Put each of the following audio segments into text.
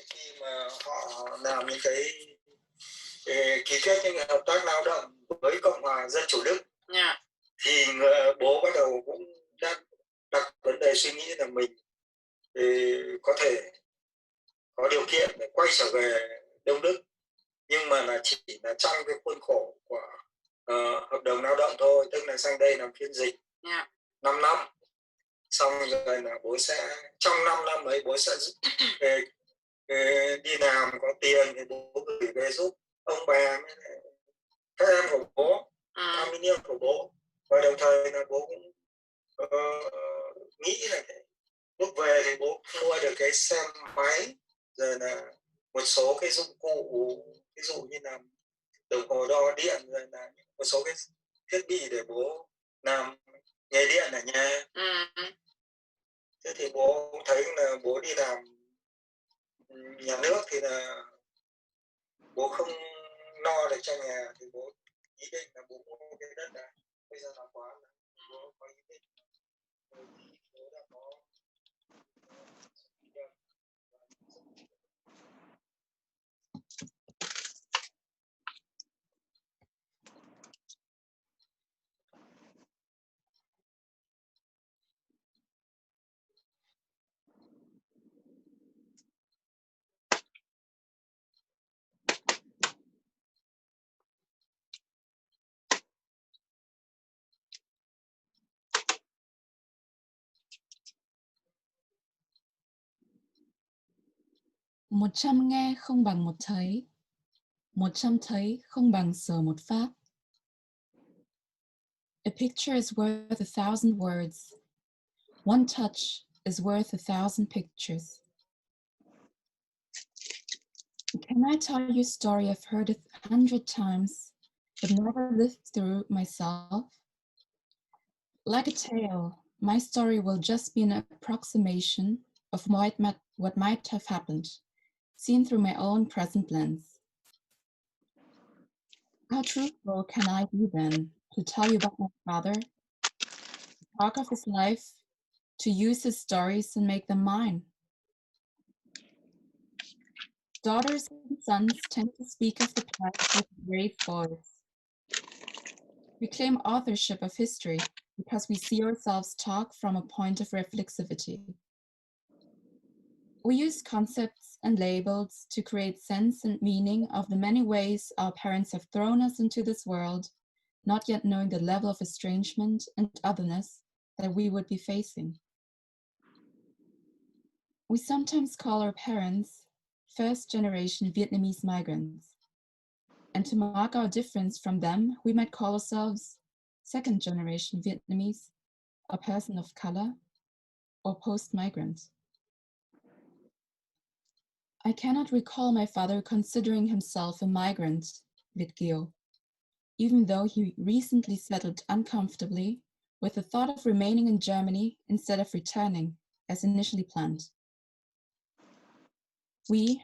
khi mà họ làm những cái ký kết những hợp tác lao động với Cộng hòa Dân chủ Đức, thì bố bắt đầu cũng đặt vấn đề suy nghĩ là mình có thể có điều kiện để quay trở về Đông Đức, nhưng mà là chỉ là trong cái khuôn khổ của hợp đồng lao động thôi, tức là sang đây làm phiên dịch 5 năm, xong rồi là bố sẽ trong 5 năm ấy bố sẽ đi làm có tiền thì bố gửi về giúp ông bà các em của bố, thanh niên của bố, và đồng thời là bố cũng nghĩ là lúc về thì bố mua được cái xe máy, rồi là một số cái dụng cụ, ví dụ như là đồng hồ đo điện, rồi là một số cái thiết bị để bố làm nghề điện ở nhà. Thế thì bố thấy là bố đi làm nhà nước thì là bố không lo được cho nhà, thì bố ý định là bố mua cái đất này. Bây giờ là quá là bố có ý định bố đã có 100 nghe không bằng một thấy, 100 thấy không bằng sờ một phát. A picture is worth 1,000 words. One touch is worth 1,000 pictures. Can I tell you a story I've heard 100 times, but never lived through myself? Like a tale, my story will just be an approximation of what might have happened, seen through my own present lens. How truthful can I be then to tell you about my father, to talk of his life, to use his stories and make them mine? Daughters and sons tend to speak of the past with a brave voice. We claim authorship of history because we see ourselves talk from a point of reflexivity. We use concepts and labels to create sense and meaning of the many ways our parents have thrown us into this world, not yet knowing the level of estrangement and otherness that we would be facing. We sometimes call our parents first-generation Vietnamese migrants. And to mark our difference from them, we might call ourselves second-generation Vietnamese, a person of color, or post-migrant. I cannot recall my father considering himself a migrant, Việt kiều, even though he recently settled uncomfortably with the thought of remaining in Germany instead of returning, as initially planned. We,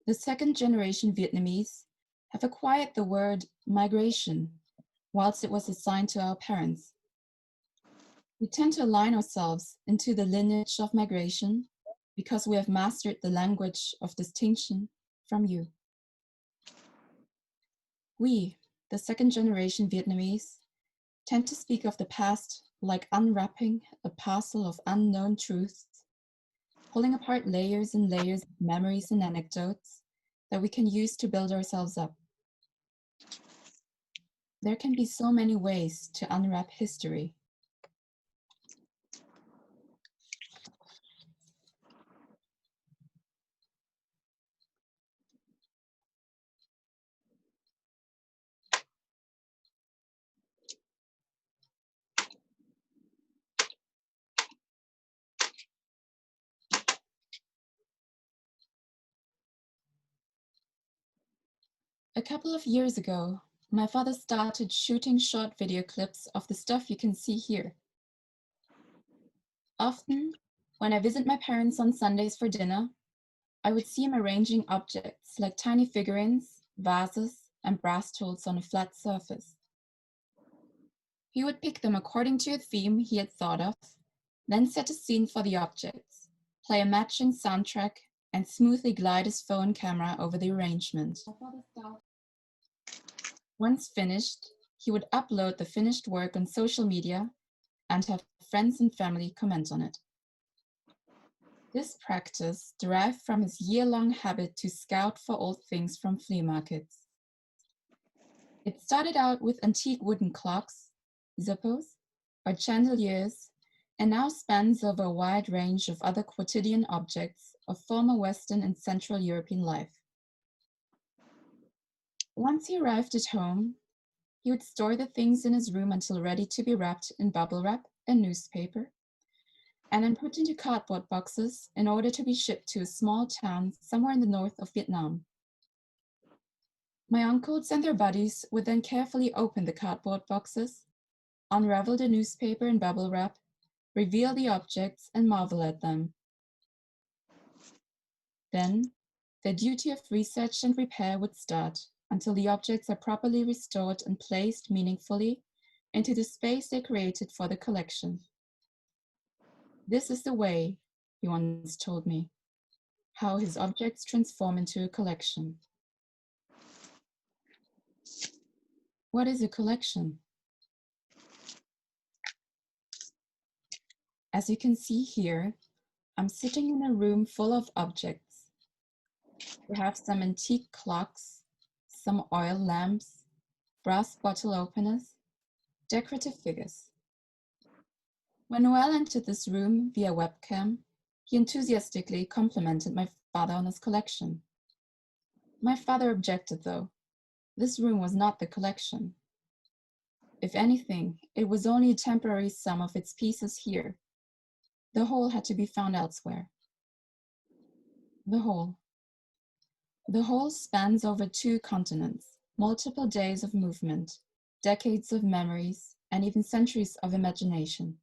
the second-generation Vietnamese, have acquired the word migration, whilst it was assigned to our parents. We tend to align ourselves into the lineage of migration because we have mastered the language of distinction from you. We, the second-generation Vietnamese, tend to speak of the past like unwrapping a parcel of unknown truths, pulling apart layers and layers of memories and anecdotes that we can use to build ourselves up. There can be so many ways to unwrap history. A couple of years ago, my father started shooting short video clips of the stuff you can see here. Often, when I visit my parents on Sundays for dinner, I would see him arranging objects like tiny figurines, vases, and brass tools on a flat surface. He would pick them according to a theme he had thought of, then set a scene for the objects, play a matching soundtrack, and smoothly glide his phone camera over the arrangement. Once finished, he would upload the finished work on social media and have friends and family comment on it. This practice derived from his year-long habit to scout for old things from flea markets. It started out with antique wooden clocks, zippos, or chandeliers, and now spans over a wide range of other quotidian objects of former Western and Central European life. Once he arrived at home, he would store the things in his room until ready to be wrapped in bubble wrap and newspaper, and then put into cardboard boxes in order to be shipped to a small town somewhere in the north of Vietnam. My uncles and their buddies would then carefully open the cardboard boxes, unravel the newspaper and bubble wrap, reveal the objects, and marvel at them. Then, the duty of research and repair would start until the objects are properly restored and placed meaningfully into the space they created for the collection. This is the way, he once told me, how his objects transform into a collection. What is a collection? As you can see here, I'm sitting in a room full of objects. We have some antique clocks, some oil lamps, brass bottle openers, decorative figures. When Noel entered this room via webcam, he enthusiastically complimented my father on his collection. My father objected though. This room was not the collection. If anything, it was only a temporary sum of its pieces here. The whole had to be found elsewhere. The whole. The whole spans over 2 continents, multiple days of movement, decades of memories, and even centuries of imagination.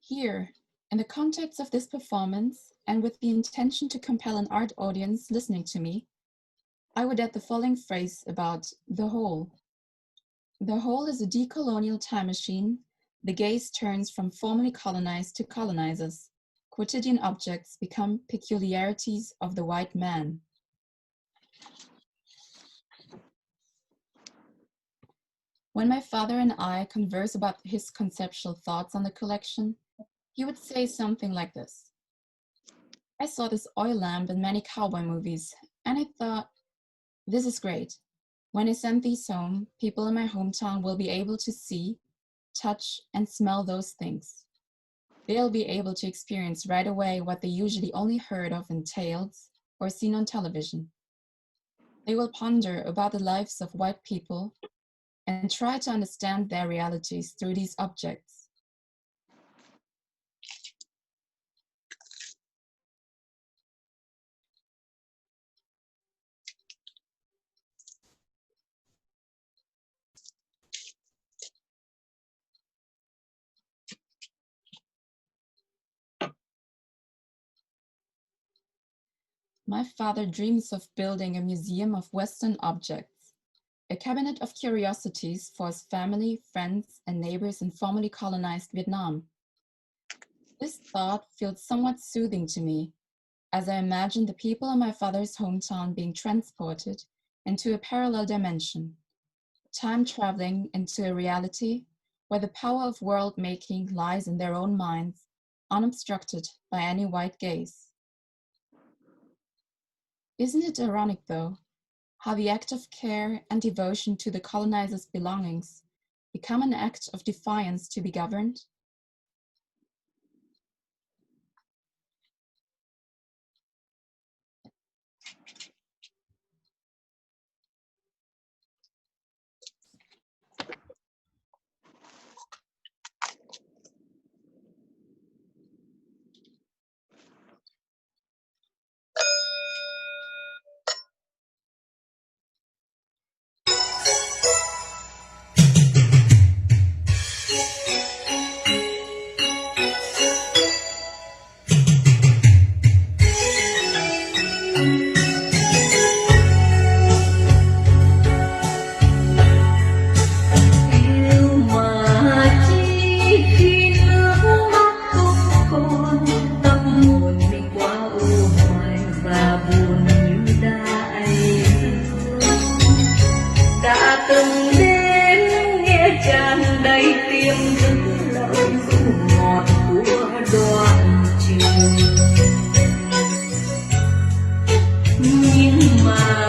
Here, in the context of this performance, and with the intention to compel an art audience listening to me, I would add the following phrase about the whole. The whole is a decolonial time machine. The gaze turns from formerly colonized to colonizers. Quotidian objects become peculiarities of the white man. When my father and I converse about his conceptual thoughts on the collection, he would say something like this. I saw this oil lamp in many cowboy movies, and I thought, this is great. When I send these home, people in my hometown will be able to see, touch, and smell those things. They'll be able to experience right away what they usually only heard of in tales or seen on television. They will ponder about the lives of white people and try to understand their realities through these objects. My father dreams of building a museum of Western objects, a cabinet of curiosities for his family, friends, and neighbors in formerly colonized Vietnam. This thought feels somewhat soothing to me, as I imagine the people in my father's hometown being transported into a parallel dimension, time traveling into a reality where the power of world making lies in their own minds, unobstructed by any white gaze. Isn't it ironic, though, how the act of care and devotion to the colonizer's belongings become an act of defiance to be governed? Bye.